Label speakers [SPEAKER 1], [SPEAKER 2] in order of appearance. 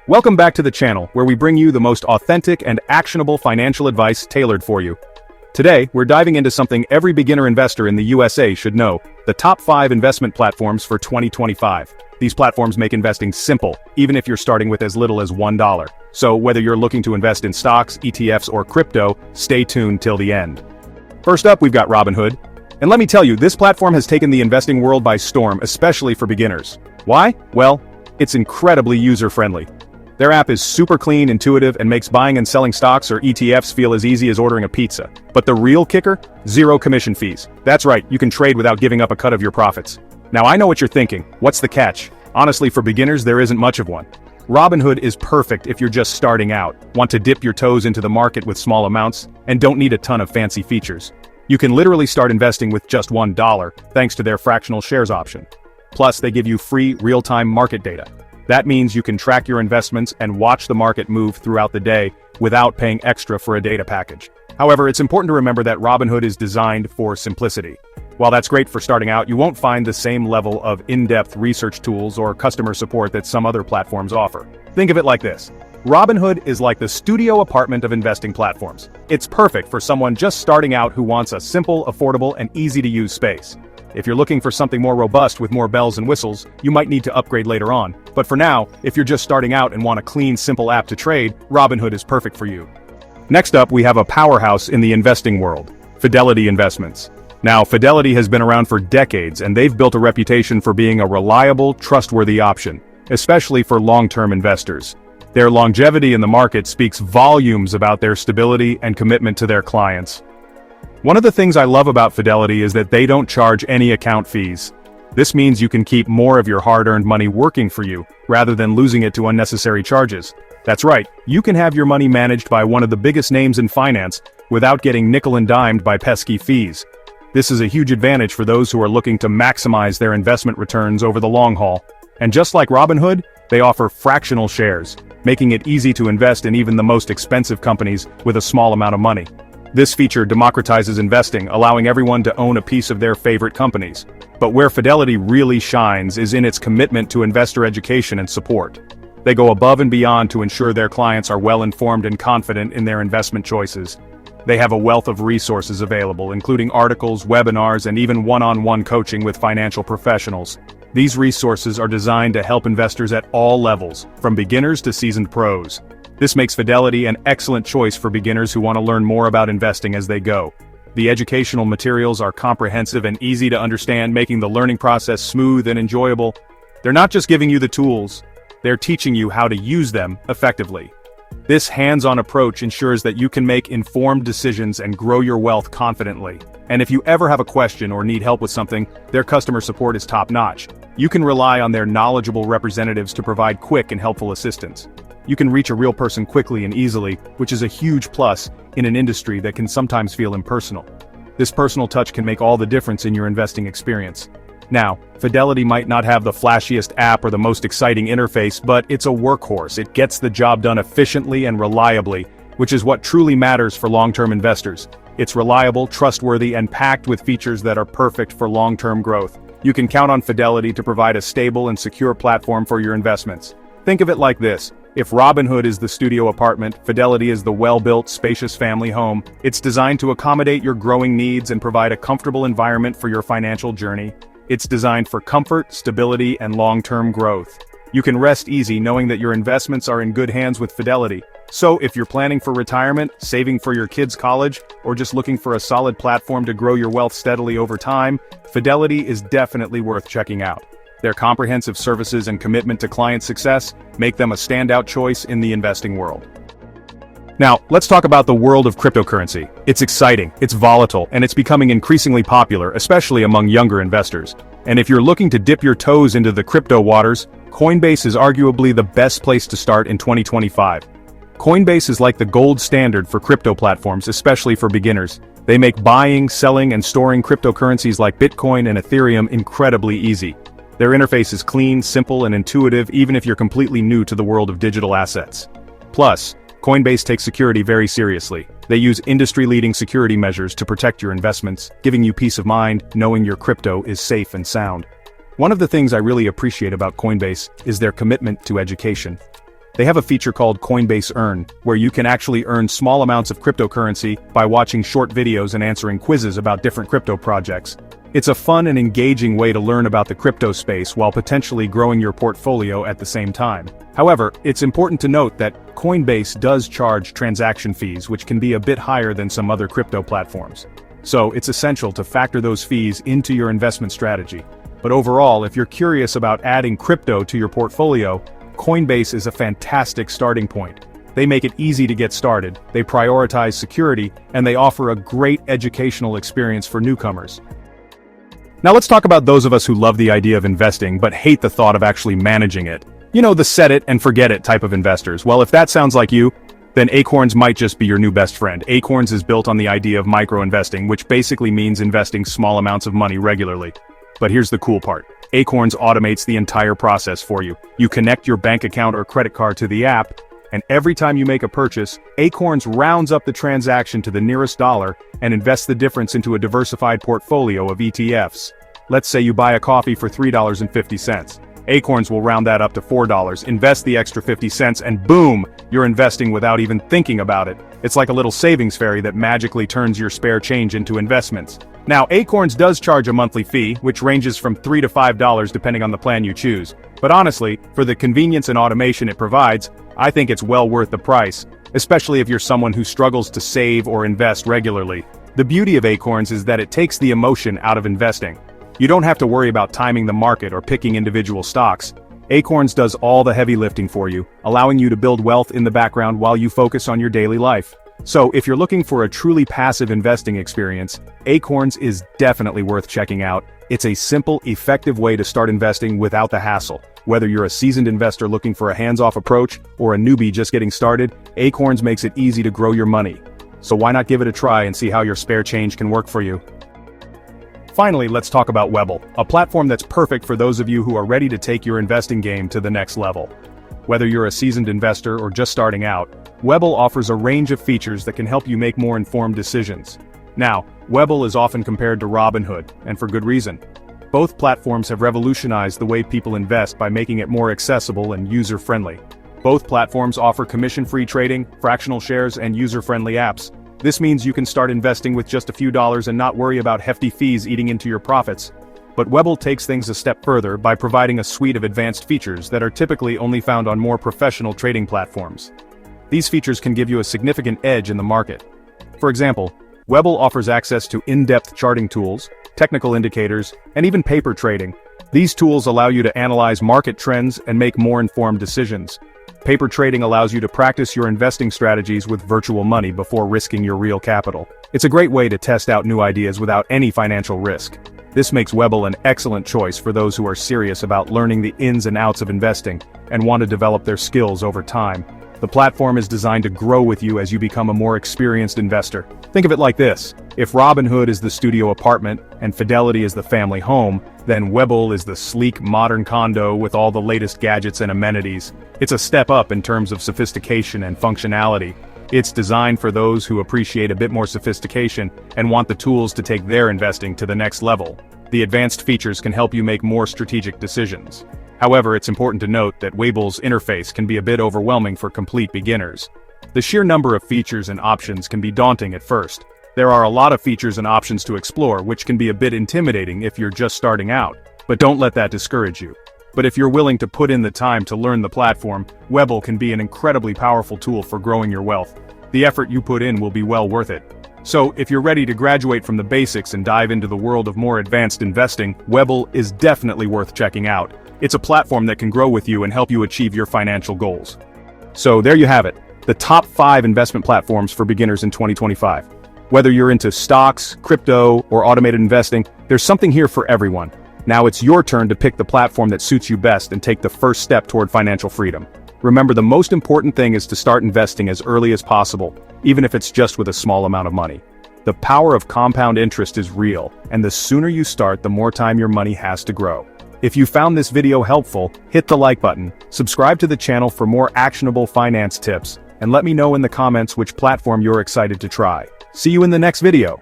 [SPEAKER 1] Welcome back to the channel, where we bring you the most authentic and actionable financial advice tailored for you. Today, we're diving into something every beginner investor in the USA should know: the top 5 investment platforms for 2025. These platforms make investing simple, even if you're starting with as little as $1. So whether you're looking to invest in stocks, ETFs, or crypto, stay tuned till the end. First up, we've got Robinhood. And let me tell you, this platform has taken the investing world by storm, especially for beginners. Why? Well, it's incredibly user-friendly. Their app is super clean, intuitive, and makes buying and selling stocks or ETFs feel as easy as ordering a pizza. But the real kicker? Zero commission fees. That's right, you can trade without giving up a cut of your profits. Now I know what you're thinking. What's the catch? Honestly, for beginners, there isn't much of one. Robinhood is perfect if you're just starting out, want to dip your toes into the market with small amounts, and don't need a ton of fancy features. You can literally start investing with just $1, thanks to their fractional shares option. Plus, they give you free, real-time market data. That means you can track your investments and watch the market move throughout the day without paying extra for a data package. However, it's important to remember that Robinhood is designed for simplicity. While that's great for starting out, you won't find the same level of in-depth research tools or customer support that some other platforms offer. Think of it like this: Robinhood is like the studio apartment of investing platforms. It's perfect for someone just starting out who wants a simple, affordable, and easy-to-use space. If you're looking for something more robust with more bells and whistles, you might need to upgrade later on. But for now, if you're just starting out and want a clean, simple app to trade, Robinhood is perfect for you. Next up, we have a powerhouse in the investing world: Fidelity Investments. Now, Fidelity has been around for decades, and they've built a reputation for being a reliable, trustworthy option, especially for long-term investors. Their longevity in the market speaks volumes about their stability and commitment to their clients. One of the things I love about Fidelity is that they don't charge any account fees. This means you can keep more of your hard-earned money working for you, rather than losing it to unnecessary charges. That's right, you can have your money managed by one of the biggest names in finance, without getting nickel and dimed by pesky fees. This is a huge advantage for those who are looking to maximize their investment returns over the long haul. And just like Robinhood, they offer fractional shares, making it easy to invest in even the most expensive companies with a small amount of money. This feature democratizes investing, allowing everyone to own a piece of their favorite companies. But where Fidelity really shines is in its commitment to investor education and support. They go above and beyond to ensure their clients are well-informed and confident in their investment choices. They have a wealth of resources available, including articles, webinars, and even one-on-one coaching with financial professionals. These resources are designed to help investors at all levels, from beginners to seasoned pros. This makes Fidelity an excellent choice for beginners who want to learn more about investing as they go. The educational materials are comprehensive and easy to understand, making the learning process smooth and enjoyable. They're not just giving you the tools, they're teaching you how to use them effectively. This hands-on approach ensures that you can make informed decisions and grow your wealth confidently. And if you ever have a question or need help with something, their customer support is top-notch. You can rely on their knowledgeable representatives to provide quick and helpful assistance. You can reach a real person quickly and easily, which is a huge plus in an industry that can sometimes feel impersonal. This personal touch can make all the difference in your investing experience. Now, Fidelity might not have the flashiest app or the most exciting interface, but it's a workhorse. It gets the job done efficiently and reliably, which is what truly matters for long-term investors. It's reliable, trustworthy, and packed with features that are perfect for long-term growth. You can count on Fidelity to provide a stable and secure platform for your investments. Think of it like this: if Robinhood is the studio apartment, Fidelity is the well-built, spacious family home. It's designed to accommodate your growing needs and provide a comfortable environment for your financial journey. It's designed for comfort, stability, and long-term growth. You can rest easy knowing that your investments are in good hands with Fidelity. So if you're planning for retirement, saving for your kids' college, or just looking for a solid platform to grow your wealth steadily over time, Fidelity is definitely worth checking out. Their comprehensive services and commitment to client success make them a standout choice in the investing world. Now, let's talk about the world of cryptocurrency. It's exciting, it's volatile, and it's becoming increasingly popular, especially among younger investors. And if you're looking to dip your toes into the crypto waters, Coinbase is arguably the best place to start in 2025. Coinbase is like the gold standard for crypto platforms, especially for beginners. They make buying, selling, and storing cryptocurrencies like Bitcoin and Ethereum incredibly easy. Their interface is clean, simple, and intuitive, even if you're completely new to the world of digital assets. Plus, Coinbase takes security very seriously. They use industry-leading security measures to protect your investments, giving you peace of mind, knowing your crypto is safe and sound. One of the things I really appreciate about Coinbase is their commitment to education. They have a feature called Coinbase Earn, where you can actually earn small amounts of cryptocurrency by watching short videos and answering quizzes about different crypto projects. It's a fun and engaging way to learn about the crypto space while potentially growing your portfolio at the same time. However, it's important to note that Coinbase does charge transaction fees, which can be a bit higher than some other crypto platforms. So it's essential to factor those fees into your investment strategy. But overall, if you're curious about adding crypto to your portfolio, Coinbase is a fantastic starting point. They make it easy to get started, they prioritize security, and they offer a great educational experience for newcomers. Now let's talk about those of us who love the idea of investing but hate the thought of actually managing it. You know, the set it and forget it type of investors. Well, if that sounds like you, then Acorns might just be your new best friend. Acorns is built on the idea of micro-investing, which basically means investing small amounts of money regularly. But here's the cool part. Acorns automates the entire process for you. You connect your bank account or credit card to the app, and every time you make a purchase, Acorns rounds up the transaction to the nearest dollar and invests the difference into a diversified portfolio of ETFs. Let's say you buy a coffee for $3.50. Acorns will round that up to $4, invest the extra 50 cents, and boom, you're investing without even thinking about it. It's like a little savings fairy that magically turns your spare change into investments. Now, Acorns does charge a monthly fee, which ranges from $3 to $5 depending on the plan you choose. But honestly, for the convenience and automation it provides, I think it's well worth the price, especially if you're someone who struggles to save or invest regularly. The beauty of Acorns is that it takes the emotion out of investing. You don't have to worry about timing the market or picking individual stocks. Acorns does all the heavy lifting for you, allowing you to build wealth in the background while you focus on your daily life. So if you're looking for a truly passive investing experience, Acorns is definitely worth checking out. It's a simple, effective way to start investing without the hassle. Whether you're a seasoned investor looking for a hands-off approach or a newbie just getting started, Acorns makes it easy to grow your money. So why not give it a try and see how your spare change can work for you? Finally, let's talk about Webull, a platform that's perfect for those of you who are ready to take your investing game to the next level. Whether you're a seasoned investor or just starting out, Webull offers a range of features that can help you make more informed decisions. Now, Webull is often compared to Robinhood, and for good reason. Both platforms have revolutionized the way people invest by making it more accessible and user-friendly. Both platforms offer commission-free trading, fractional shares, and user-friendly apps. This means you can start investing with just a few dollars and not worry about hefty fees eating into your profits. But Webull takes things a step further by providing a suite of advanced features that are typically only found on more professional trading platforms. These features can give you a significant edge in the market. For example, Webull offers access to in-depth charting tools, technical indicators, and even paper trading. These tools allow you to analyze market trends and make more informed decisions. Paper trading allows you to practice your investing strategies with virtual money before risking your real capital. It's a great way to test out new ideas without any financial risk. This makes Webull an excellent choice for those who are serious about learning the ins and outs of investing and want to develop their skills over time. The platform is designed to grow with you as you become a more experienced investor. Think of it like this: if Robinhood is the studio apartment and Fidelity is the family home, then Webull is the sleek modern condo with all the latest gadgets and amenities. It's a step up in terms of sophistication and functionality. It's designed for those who appreciate a bit more sophistication and want the tools to take their investing to the next level. The advanced features can help you make more strategic decisions. However, it's important to note that Webull's interface can be a bit overwhelming for complete beginners. The sheer number of features and options can be daunting at first. There are a lot of features and options to explore, which can be a bit intimidating if you're just starting out. But don't let that discourage you. But if you're willing to put in the time to learn the platform, Webull can be an incredibly powerful tool for growing your wealth. The effort you put in will be well worth it. So, if you're ready to graduate from the basics and dive into the world of more advanced investing, Webull is definitely worth checking out. It's a platform that can grow with you and help you achieve your financial goals. So there you have it, the top 5 investment platforms for beginners in 2025. Whether you're into stocks, crypto, or automated investing, there's something here for everyone. Now it's your turn to pick the platform that suits you best and take the first step toward financial freedom. Remember, the most important thing is to start investing as early as possible, even if it's just with a small amount of money. The power of compound interest is real, and the sooner you start, the more time your money has to grow. If you found this video helpful, hit the like button, subscribe to the channel for more actionable finance tips, and let me know in the comments which platform you're excited to try. See you in the next video.